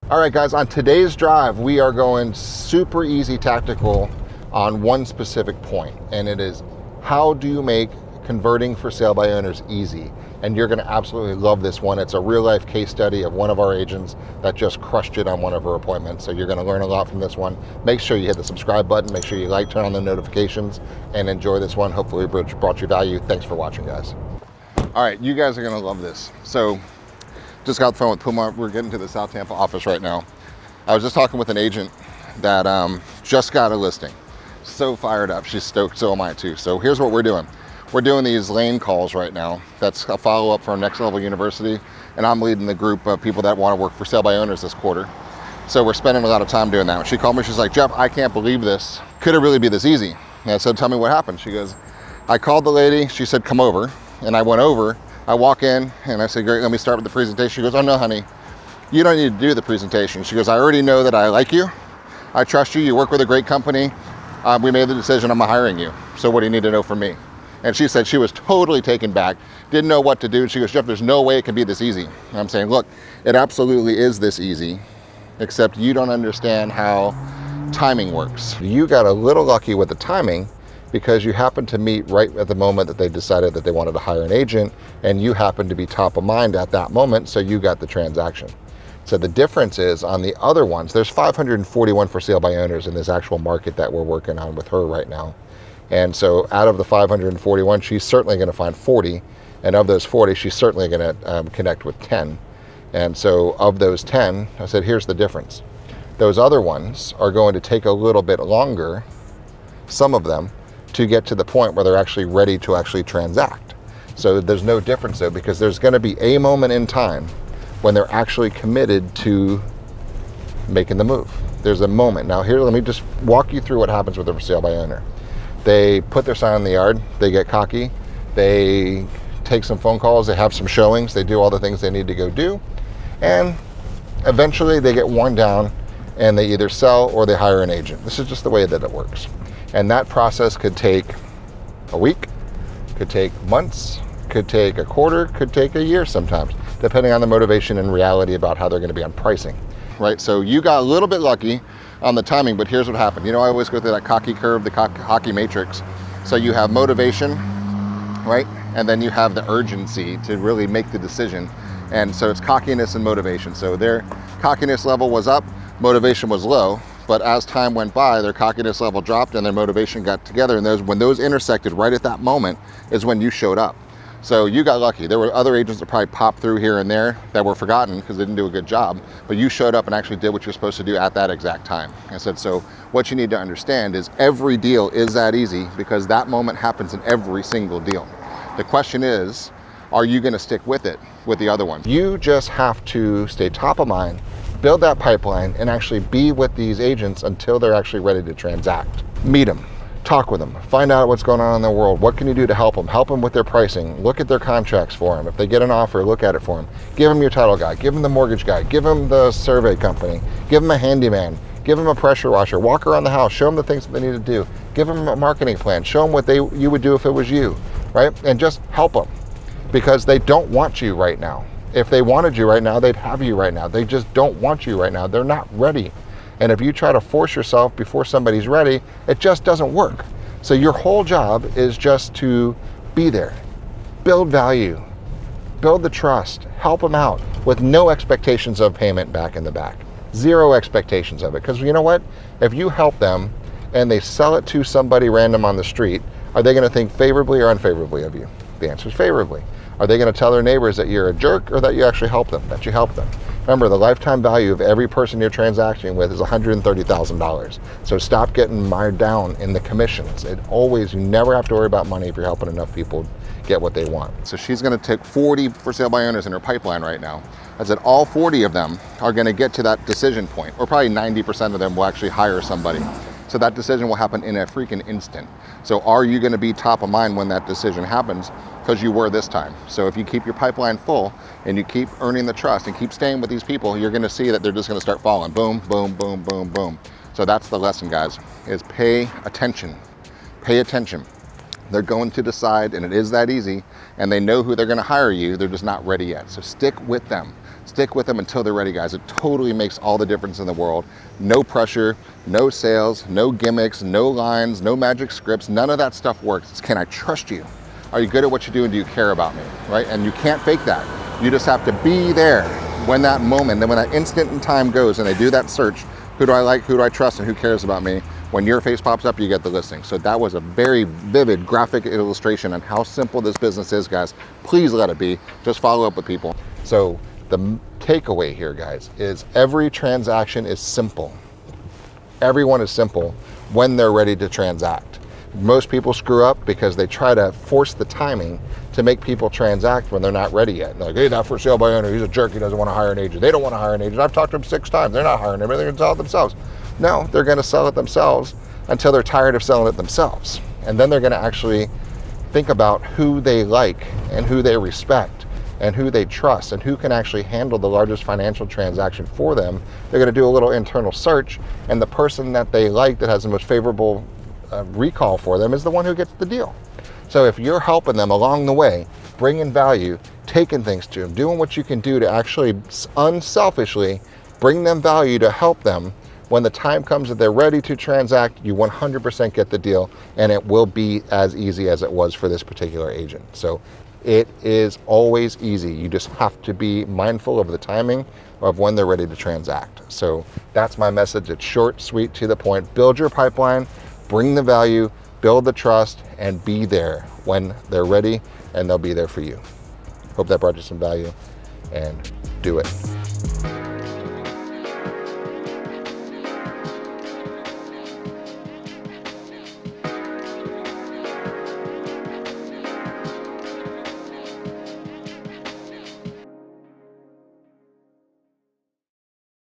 All right, guys, on today's drive, we are going super easy tactical on one specific point, and it is how do you make converting for sale by owners easy? And you're gonna absolutely love this one. It's a real life case study of one of our agents that just crushed it on one of her appointments. So you're gonna learn a lot from this one. Make sure you hit the subscribe button, make sure you like, turn on the notifications, and enjoy this one. Hopefully it brought you value. Thanks for watching, guys. All right, you guys are gonna love this. So, just got the phone with Puma. We're getting to the South Tampa office right now. I was just talking with an agent that just got a listing. So fired up, she's stoked, so am I too. So here's what we're doing. We're doing these lane calls right now. That's a follow-up for Next Level University, and I'm leading the group of people that want to work for sale by owners this quarter. So we're spending a lot of time doing that. When she called me, she's like, Jeff, I can't believe this. Could it really be this easy? And I said, tell me what happened. She goes, I called the lady, she said, come over, and I went over. I walk in and I say, great, let me start with the presentation. She goes, oh no, honey, you don't need to do the presentation. She goes, I already know that I like you. I trust you. You work with a great company. We made the decision, I'm hiring you. So what do you need to know from me? And she said she was totally taken back, didn't know what to do. She goes, Jeff, there's no way it can be this easy. And I'm saying, look, it absolutely is this easy, except you don't understand how timing works. You got a little lucky with the timing because you happened to meet right at the moment that they decided that they wanted to hire an agent, and you happened to be top of mind at that moment, so you got the transaction. So the difference is on the other ones, there's 541 for sale by owners in this actual market that we're working on with her right now. And so out of the 541, she's certainly gonna find 40, and of those 40, she's certainly gonna connect with 10. And so of those 10, I said, here's the difference. Those other ones are going to take a little bit longer, some of them, to get to the point where they're actually ready to actually transact. So there's no difference though, because there's gonna be a moment in time when they're actually committed to making the move. There's a moment. Now here, let me just walk you through what happens with a for sale by owner. They put their sign in the yard, they get cocky, they take some phone calls, they have some showings, they do all the things they need to go do, and eventually they get worn down and they either sell or they hire an agent. This is just the way that it works. And that process could take a week, could take months, could take a quarter, could take a year sometimes, depending on the motivation and reality about how they're gonna be on pricing, right? So you got a little bit lucky on the timing, but here's what happened. You know, I always go through that cocky curve, the hockey matrix. So you have motivation, right? And then you have the urgency to really make the decision. And so it's cockiness and motivation. So their cockiness level was up, motivation was low. But as time went by, their cockiness level dropped and their motivation got together. And when those intersected right at that moment is when you showed up. So you got lucky. There were other agents that probably popped through here and there that were forgotten because they didn't do a good job, but you showed up and actually did what you're supposed to do at that exact time. I said, so what you need to understand is every deal is that easy because that moment happens in every single deal. The question is, are you gonna stick with it with the other ones? You just have to stay top of mind, build that pipeline, and actually be with these agents until they're actually ready to transact. Meet them, talk with them, find out what's going on in their world. What can you do to help them? Help them with their pricing. Look at their contracts for them. If they get an offer, look at it for them. Give them your title guy, give them the mortgage guy, give them the survey company, give them a handyman, give them a pressure washer, walk around the house, show them the things that they need to do, give them a marketing plan, show them what you would do if it was you, right? And just help them because they don't want you right now. If they wanted you right now, they'd have you right now. They just don't want you right now. They're not ready. And if you try to force yourself before somebody's ready, it just doesn't work. So your whole job is just to be there, build value, build the trust, help them out with no expectations of payment back in the back. Zero expectations of it. Because you know what? If you help them and they sell it to somebody random on the street, are they going to think favorably or unfavorably of you? The answer is favorably. Are they going to tell their neighbors that you're a jerk or that you actually help them, that you help them? Remember, the lifetime value of every person you're transacting with is $130,000. So stop getting mired down in the commissions. You never have to worry about money if you're helping enough people get what they want. So she's going to take 40 for sale by owners in her pipeline right now. I said all 40 of them are going to get to that decision point, or probably 90% of them will actually hire somebody. So that decision will happen in a freaking instant. So are you going to be top of mind when that decision happens? Because you were this time. So if you keep your pipeline full and you keep earning the trust and keep staying with these people, you're going to see that they're just going to start falling. Boom, boom, boom, boom, boom. So that's the lesson, guys, is pay attention. Pay attention. They're going to decide, and it is that easy, and they know who they're going to hire you. They're just not ready yet. So stick with them. Stick with them until they're ready, guys. It totally makes all the difference in the world. No pressure, no sales, no gimmicks, no lines, no magic scripts. None of that stuff works. It's, can I trust you? Are you good at what you do, and do you care about me, right? And you can't fake that. You just have to be there when that moment, then when that instant in time goes and they do that search, who do I like, who do I trust, and who cares about me? When your face pops up, you get the listing. So that was a very vivid graphic illustration on how simple this business is, guys. Please let it be. Just follow up with people. So the takeaway here, guys, is every transaction is simple. Everyone is simple when they're ready to transact. Most people screw up because they try to force the timing to make people transact when they're not ready yet. And they're like, hey, not for sale by owner. He's a jerk. He doesn't want to hire an agent. They don't want to hire an agent. I've talked to them 6 times. They're not hiring anybody. They're going to sell it themselves. No, they're going to sell it themselves until they're tired of selling it themselves. And then they're going to actually think about who they like and who they respect and who they trust and who can actually handle the largest financial transaction for them. They're going to do a little internal search, and the person that they like that has the most favorable recall for them is the one who gets the deal. So if you're helping them along the way, bringing value, taking things to them, doing what you can do to actually unselfishly bring them value to help them, when the time comes that they're ready to transact, you 100% get the deal, and it will be as easy as it was for this particular agent. So it is always easy. You just have to be mindful of the timing of when they're ready to transact. So that's my message. It's short, sweet, to the point. Build your pipeline, bring the value, build the trust, and be there when they're ready, and they'll be there for you. Hope that brought you some value, and do it.